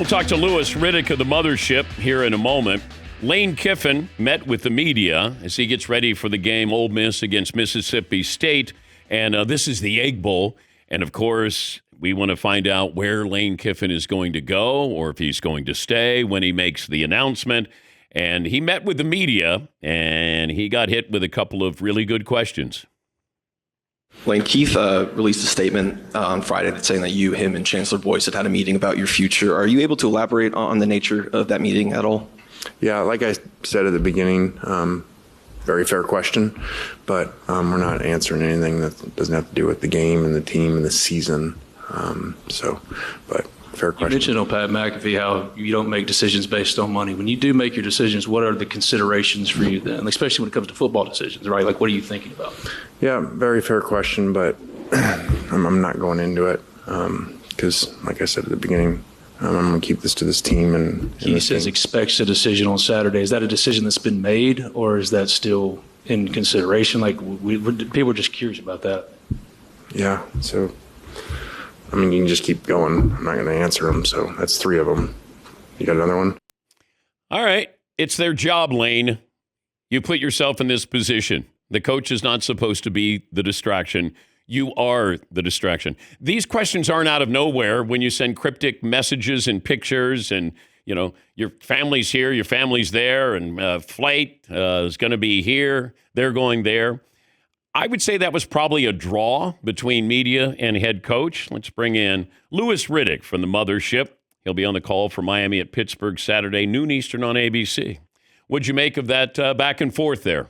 We'll talk to Riddick of the Mothership here in a moment. Lane Kiffin met with the media as he gets ready for the game Ole Miss against Mississippi State. And this is the Egg Bowl. And, of course, we want to find out where Lane Kiffin is going to go or if he's going to stay when he makes the announcement. And he met with the media, and he got hit with a couple of really good questions. Lane, Keith released a statement on Friday saying that you, him, and Chancellor Boyce had a meeting about your future. Are you able to elaborate on the nature of that meeting at all? Yeah, like I said at the beginning, very fair question, but we're not answering anything that doesn't have to do with the game and the team and the season. But fair question. You mentioned on Pat McAfee how you don't make decisions based on money. When you do make your decisions, what are the considerations for you then, especially when it comes to football decisions, right? Like, what are you thinking about? Yeah, very fair question, but I'm not going into it because, like I said at the beginning, I'm going to keep this to this team. And he says expects a decision on Saturday. Is that a decision that's been made, or is that still in consideration? Like, people are just curious about that. Yeah, so, I mean, you can just keep going. I'm not going to answer them, so that's 3 of them. You got another one? All right. It's their job, Lane. You put yourself in this position. The coach is not supposed to be the distraction. You are the distraction. These questions aren't out of nowhere when you send cryptic messages and pictures and, you know, your family's here, your family's there, and flight is going to be here. They're going there. I would say that was probably a draw between media and head coach. Let's bring in Riddick from the Mothership. He'll be on the call for Miami at Pittsburgh Saturday, noon Eastern on ABC. What'd you make of that back and forth there?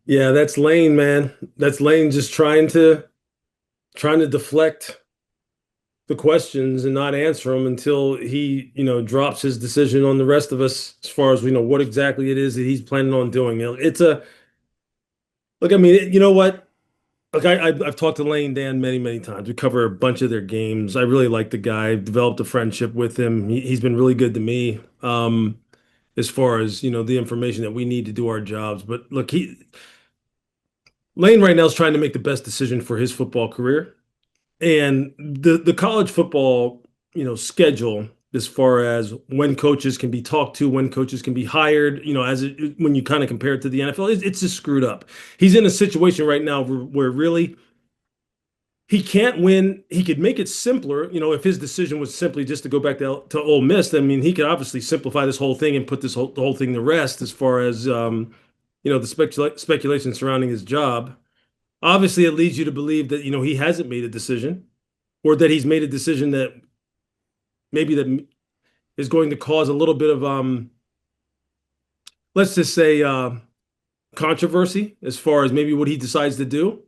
Yeah, that's Lane, man. That's Lane just trying to deflect the questions and not answer them until he, drops his decision on the rest of us as far as we know what exactly it is that he's planning on doing. Look, I mean, you know what? Look, I've talked to Lane Dan many times. We cover a bunch of their games. I really like the guy. I've developed a friendship with him. He's been really good to me. As far as, the information that we need to do our jobs. But look, Lane right now is trying to make the best decision for his football career. And the college football, schedule, as far as when coaches can be talked to, when coaches can be hired, when you kind of compare it to the NFL, it's just screwed up. He's in a situation right now where really he can't win. He could make it simpler. If his decision was simply just to go back to Ole Miss, I mean, he could obviously simplify this whole thing and put the whole thing to rest as far as, the speculation surrounding his job. Obviously, it leads you to believe that, he hasn't made a decision, or that he's made a decision that maybe that is going to cause a little bit of, let's just say, controversy as far as maybe what he decides to do.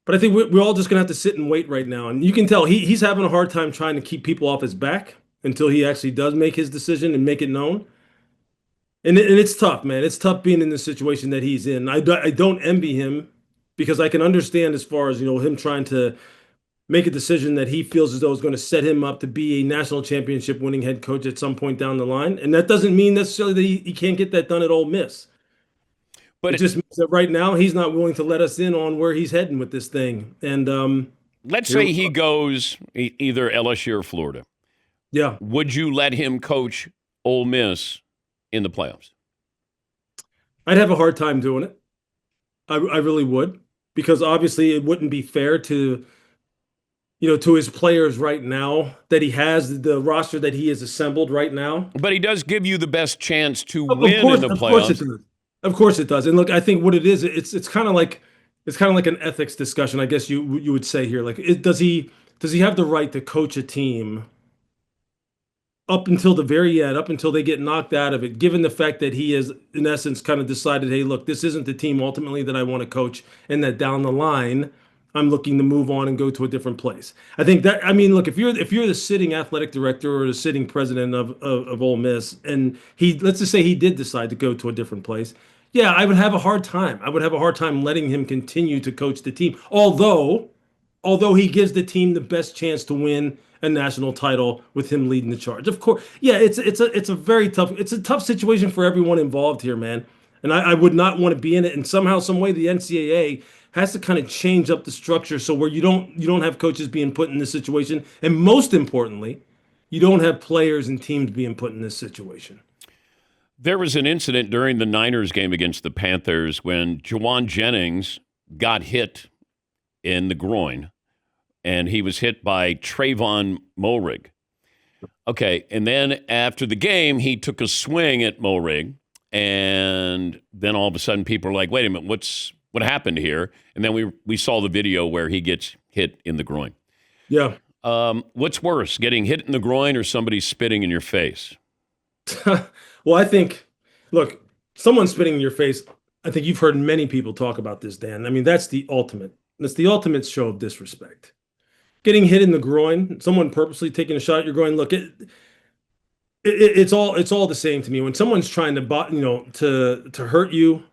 But I think we're all just going to have to sit and wait right now. And you can tell he's having a hard time trying to keep people off his back until he actually does make his decision and make it known. And it's tough, man. It's tough being in the situation that he's in. I don't envy him because I can understand as far as, him trying to make a decision that he feels as though is going to set him up to be a national championship winning head coach at some point down the line. And that doesn't mean necessarily that he can't get that done at Ole Miss. But it just means that right now he's not willing to let us in on where he's heading with this thing. And let's say he goes either LSU or Florida. Yeah. Would you let him coach Ole Miss in the playoffs? I'd have a hard time doing it. I really would, because obviously it wouldn't be fair to, to his players right now that he has, the roster that he has assembled right now. But he does give you the best chance to win in the playoffs. Of course it does. And look, I think what it is, it's kind of like an ethics discussion, I guess you would say here. Like, does he have the right to coach a team up until the very end, up until they get knocked out of it, given the fact that he has, in essence, kind of decided, hey, look, this isn't the team ultimately that I want to coach, and that down the line, I'm looking to move on and go to a different place. I think that, I mean, look, if you're the sitting athletic director or the sitting president of Ole Miss, and let's just say he did decide to go to a different place, yeah, I would have a hard time. I would have a hard time letting him continue to coach the team, although he gives the team the best chance to win a national title with him leading the charge. Of course, yeah, it's a tough situation for everyone involved here, man. And I would not want to be in it. And somehow, some way, the NCAA has to kind of change up the structure so where you don't have coaches being put in this situation, and most importantly, you don't have players and teams being put in this situation. There was an incident during the Niners game against the Panthers when Jawan Jennings got hit in the groin, and he was hit by Trayvon Mulrig. Okay, and then after the game, he took a swing at Mulrig, and then all of a sudden people are like, wait a minute, what happened here? And then we saw the video where he gets hit in the groin. Yeah. What's worse, getting hit in the groin or somebody spitting in your face? Well, I think, look, someone spitting in your face, I think you've heard many people talk about this, Dan. I mean, that's the ultimate. That's the ultimate show of disrespect. Getting hit in the groin, someone purposely taking a shot at your groin. Look, it's all the same to me. When someone's trying to hurt you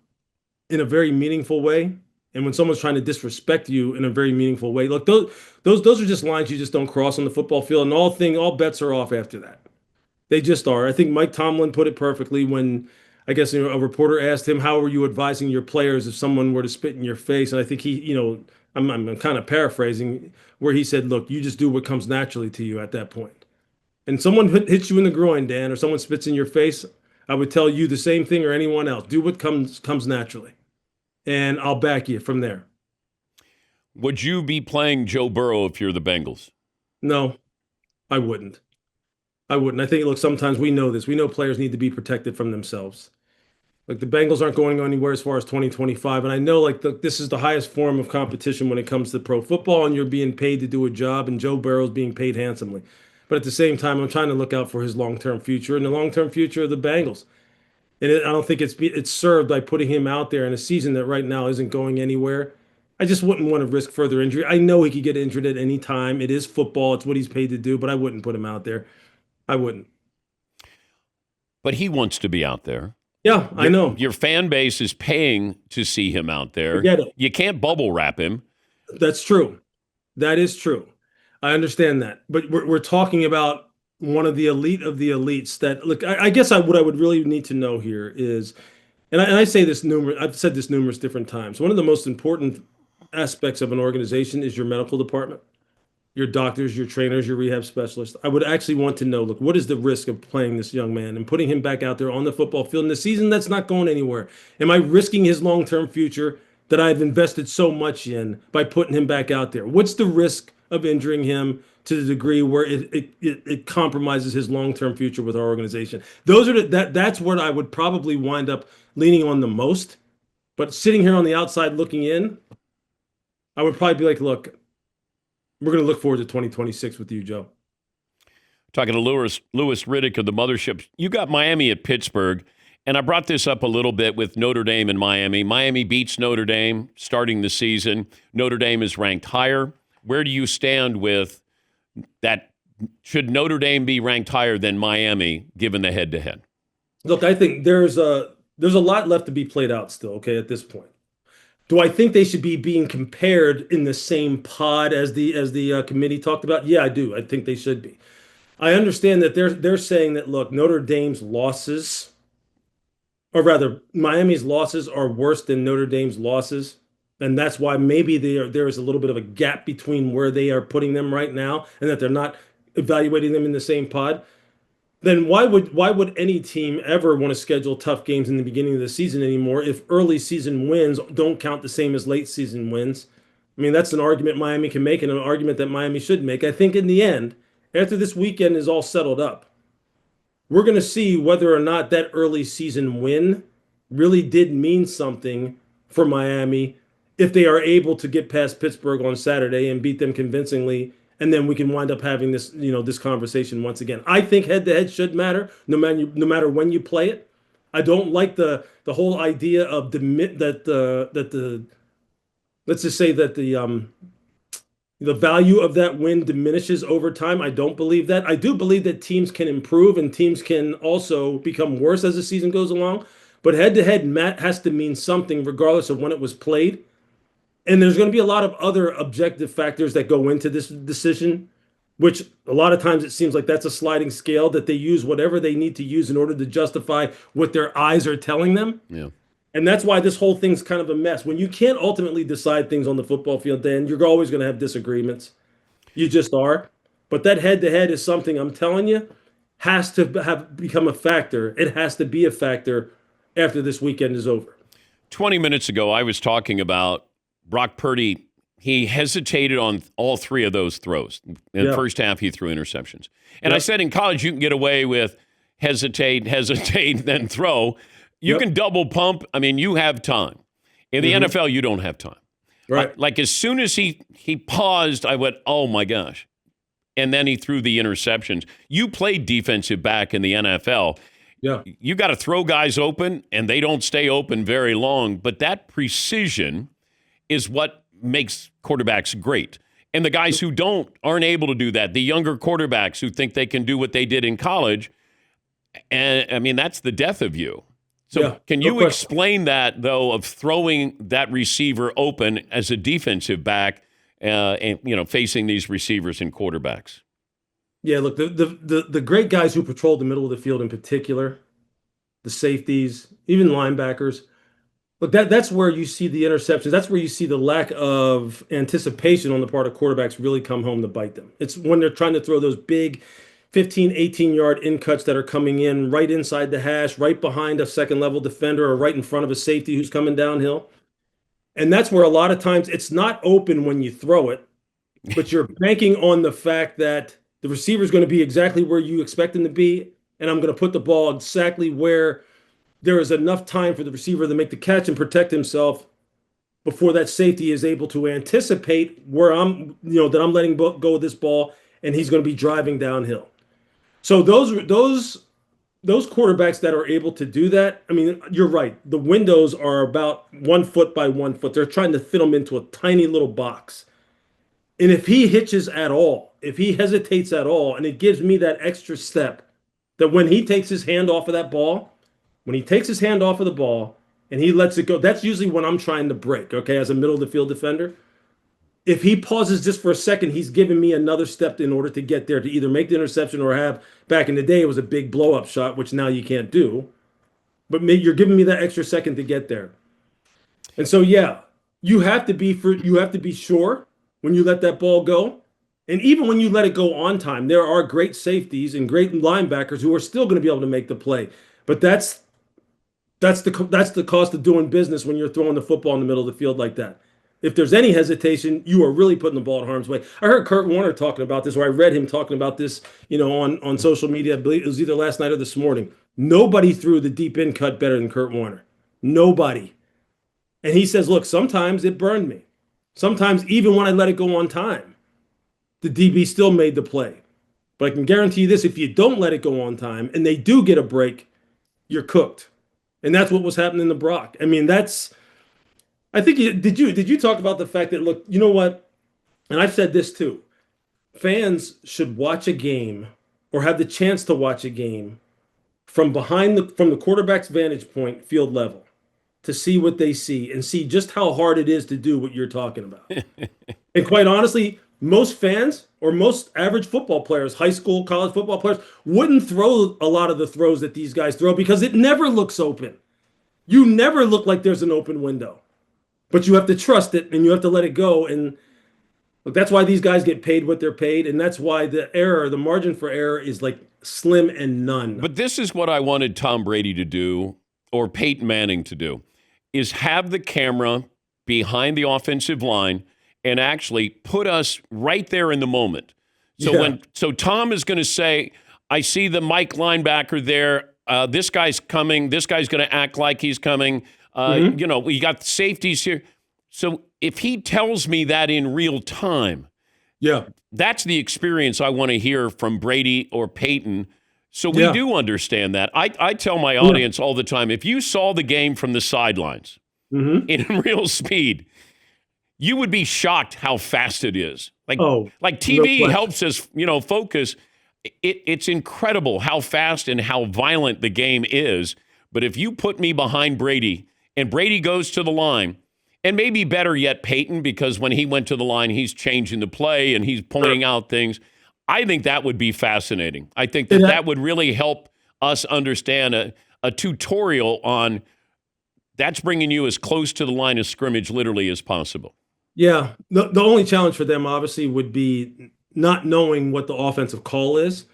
in a very meaningful way, and when someone's trying to disrespect you in a very meaningful way, look, those are just lines you just don't cross on the football field, and all bets are off after that. They just are. I think Mike Tomlin put it perfectly when, I guess, a reporter asked him, how were you advising your players if someone were to spit in your face? And I think he, I'm kind of paraphrasing, where he said, look, you just do what comes naturally to you at that point. And someone hits you in the groin, Dan, or someone spits in your face, I would tell you the same thing, or anyone else. Do what comes naturally. And I'll back you from there. Would you be playing Joe Burrow if you're the Bengals? No, I wouldn't. I think, look, sometimes we know this. We know players need to be protected from themselves. Like, the Bengals aren't going anywhere as far as 2025. And I know, this is the highest form of competition when it comes to pro football, and you're being paid to do a job, and Joe Burrow's being paid handsomely. But at the same time, I'm trying to look out for his long-term future and the long-term future of the Bengals. And I don't think it's served by putting him out there in a season that right now isn't going anywhere. I just wouldn't want to risk further injury. I know he could get injured at any time. It is football. It's what he's paid to do, but I wouldn't put him out there. I wouldn't. But he wants to be out there. Yeah, I know. Your fan base is paying to see him out there. I get it. You can't bubble wrap him. That's true. That is true. I understand that. But we're talking about one of the elite of the elites that, look, I guess what I would really need to know here is, and I say this I've said this numerous different times. One of the most important aspects of an organization is your medical department. Your doctors, your trainers, your rehab specialists. I would actually want to know, look, what is the risk of playing this young man and putting him back out there on the football field in a season that's not going anywhere? Am I risking his long-term future that I've invested so much in by putting him back out there? What's the risk of injuring him to the degree where it compromises his long-term future with our organization? That's what I would probably wind up leaning on the most. But sitting here on the outside looking in, I would probably be like, look, we're going to look forward to 2026 with you, Joe. Talking to Louis Riddick of the Mothership. You got Miami at Pittsburgh, and I brought this up a little bit with Notre Dame and Miami. Miami beats Notre Dame starting the season. Notre Dame is ranked higher. Where do you stand with that? Should Notre Dame be ranked higher than Miami, given the head-to-head? Look, I think there's a lot left to be played out still, okay, at this point. Do I think they should be being compared in the same pod as the committee talked about? Yeah, I do. I think they should be. I understand that they're saying that, look, Notre Dame's losses, or rather, Miami's losses are worse than Notre Dame's losses, and that's why maybe there is a little bit of a gap between where they are putting them right now, and that they're not evaluating them in the same pod. Then why would any team ever want to schedule tough games in the beginning of the season anymore if early season wins don't count the same as late season wins? I mean, that's an argument Miami can make and an argument that Miami should make. I think in the end, after this weekend is all settled up, we're going to see whether or not that early season win really did mean something for Miami if they are able to get past Pittsburgh on Saturday and beat them convincingly. And then we can wind up having this, this conversation once again. I think head-to-head should matter, no matter when you play it. I don't like the whole idea of let's just say that the value of that win diminishes over time. I don't believe that. I do believe that teams can improve and teams can also become worse as the season goes along. But head-to-head has to mean something regardless of when it was played. And there's going to be a lot of other objective factors that go into this decision, which a lot of times it seems like that's a sliding scale that they use whatever they need to use in order to justify what their eyes are telling them. Yeah. And that's why this whole thing's kind of a mess. When you can't ultimately decide things on the football field, then you're always going to have disagreements. You just are. But that head-to-head is something, I'm telling you, has to have become a factor. It has to be a factor after this weekend is over. 20 minutes ago, I was talking about Brock Purdy. He hesitated on all three of those throws. In the first half, he threw interceptions. And I said in college, you can get away with hesitate, then throw. You can double pump. I mean, you have time. In the NFL, you don't have time. Right. Like as soon as he paused, I went, oh my gosh. And then he threw the interceptions. You played defensive back in the NFL. Yeah. You got to throw guys open, and they don't stay open very long. But that precision is what makes quarterbacks great. And the guys who aren't able to do that, the younger quarterbacks who think they can do what they did in college, and I mean, that's the death of you. So can you explain that, though, of throwing that receiver open as a defensive back and, facing these receivers and quarterbacks? Yeah, look, the great guys who patrol the middle of the field in particular, the safeties, even linebackers, look, that's where you see the interceptions. That's where you see the lack of anticipation on the part of quarterbacks really come home to bite them. It's when they're trying to throw those big 15, 18-yard in cuts that are coming in right inside the hash, right behind a second-level defender or right in front of a safety who's coming downhill. And that's where a lot of times it's not open when you throw it, but you're banking on the fact that the receiver is going to be exactly where you expect him to be, and I'm going to put the ball exactly where there is enough time for the receiver to make the catch and protect himself before that safety is able to anticipate where that I'm letting go of this ball, and he's going to be driving downhill. So those quarterbacks that are able to do that, I mean, you're right. The windows are about 1 foot by 1 foot. They're trying to fit them into a tiny little box. And if he hitches at all, if he hesitates at all, and it gives me that extra step that when he takes his hand off of that ball, when he takes his hand off of the ball and he lets it go, that's usually when I'm trying to break, okay, as a middle of the field defender. If he pauses just for a second, he's giving me another step in order to get there, to either make the interception or have, back in the day, it was a big blow-up shot, which now you can't do. But you're giving me that extra second to get there. And so, you have to be sure when you let that ball go. And even when you let it go on time, there are great safeties and great linebackers who are still going to be able to make the play. But that's the cost of doing business when you're throwing the football in the middle of the field like that. If there's any hesitation, you are really putting the ball in harm's way. I heard Kurt Warner talking about this, or I read him talking about this, on social media. I believe it was either last night or this morning. Nobody threw the deep in cut better than Kurt Warner. Nobody. And he says, look, sometimes it burned me. Sometimes even when I let it go on time, the DB still made the play. But I can guarantee you this, if you don't let it go on time and they do get a break, you're cooked. And that's what was happening to Brock. I mean, I think did you talk about the fact that, look, you know what? And I've said this too. Fans should watch a game or have the chance to watch a game from the quarterback's vantage point, field level, to see what they see and see just how hard it is to do what you're talking about. And quite honestly, most fans or most average football players, high school, college football players, wouldn't throw a lot of the throws that these guys throw because it never looks open. You never look like there's an open window. But you have to trust it and you have to let it go. And look, that's why these guys get paid what they're paid. And that's why the margin for error is like slim and none. But this is what I wanted Tom Brady to do, or Peyton Manning to do, is have the camera behind the offensive line and actually put us right there in the moment. So Tom is going to say, I see the Mike linebacker there. This guy's coming. This guy's going to act like he's coming. We got safeties here. So if he tells me that in real time, that's the experience I want to hear from Brady or Peyton. So we do understand that. I tell my audience all the time, if you saw the game from the sidelines in real speed, you would be shocked how fast it is. Like TV helps us, focus. It's incredible how fast and how violent the game is. But if you put me behind Brady and Brady goes to the line, and maybe better yet, Peyton, because when he went to the line, he's changing the play and he's pointing out things. I think that would be fascinating. I think that would really help us understand a tutorial on That's bringing you as close to the line of scrimmage literally as possible. Yeah. The only challenge for them, obviously, would be not knowing what the offensive call is.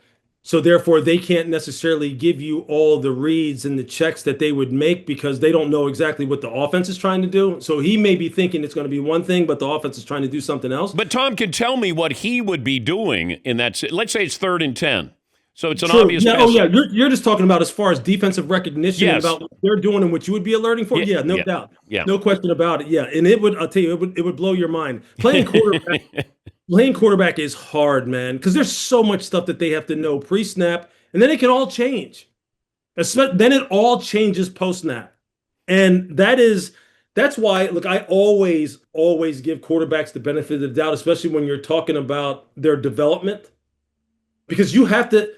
So therefore, they can't necessarily give you all the reads and the checks that they would make because they don't know exactly what the offense is trying to do. So he may be thinking it's going to be one thing, but the offense is trying to do something else. But Tom can tell me what he would be doing in that. Let's say it's 3rd and 10. So it's an True. obvious. Yeah. Oh, yeah. You're just talking about as far as defensive recognition, Yes. about what they're doing and what you would be alerting for. Yeah, no doubt. Yeah. No question about it. Yeah. And I'll tell you, it would blow your mind. Playing quarterback is hard, man, because there's so much stuff that they have to know pre-snap, and then it can all change. Then it all changes post-snap. And that's why, look, I always give quarterbacks the benefit of the doubt, especially when you're talking about their development, because you have to.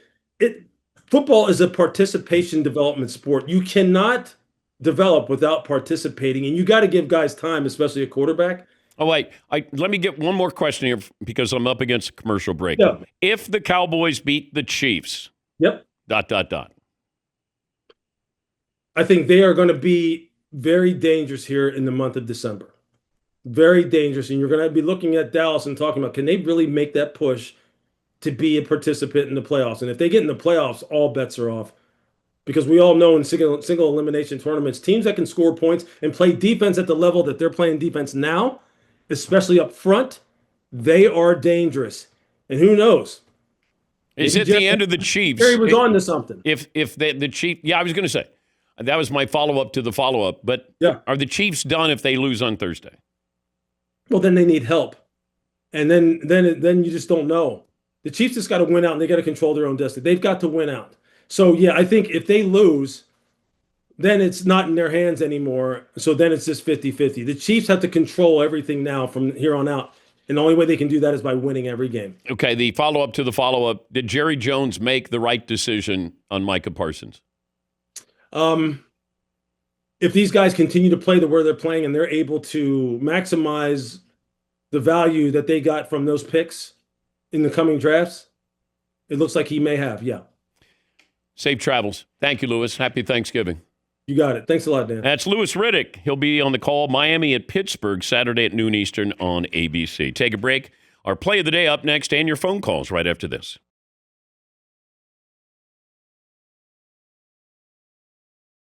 Football is a participation development sport. You cannot develop without participating, and you got to give guys time, especially a quarterback. Oh, wait. Let me get one more question here because I'm up against a commercial break. Yeah. If the Cowboys beat the Chiefs, Yep. ... I think they are going to be very dangerous here in the month of December. Very dangerous. And you're going to be looking at Dallas and talking about, can they really make that push to be a participant in the playoffs? And if they get in the playoffs, all bets are off. Because we all know in single elimination tournaments, teams that can score points and play defense at the level that they're playing defense now, especially up front, they are dangerous. And who knows? Is it the end of the Chiefs? Jerry was on to something. If the Chiefs, I was going to say, that was my follow-up to the follow-up. But are the Chiefs done if they lose on Thursday? Well, then they need help. And then you just don't know. The Chiefs just got to win out, and they got to control their own destiny. They've got to win out. So, yeah, I think if they lose, then it's not in their hands anymore. So then it's just 50-50. The Chiefs have to control everything now from here on out. And the only way they can do that is by winning every game. Okay, the follow-up to the follow-up. Did Jerry Jones make the right decision on Micah Parsons? If these guys continue to play the way they're playing and they're able to maximize the value that they got from those picks in the coming drafts, it looks like he may have, yeah. Safe travels. Thank you, Lewis. Happy Thanksgiving. You got it. Thanks a lot, Dan. That's Louis Riddick. He'll be on the call Miami at Pittsburgh Saturday at noon Eastern on ABC. Take a break. Our play of the day up next and your phone calls right after this.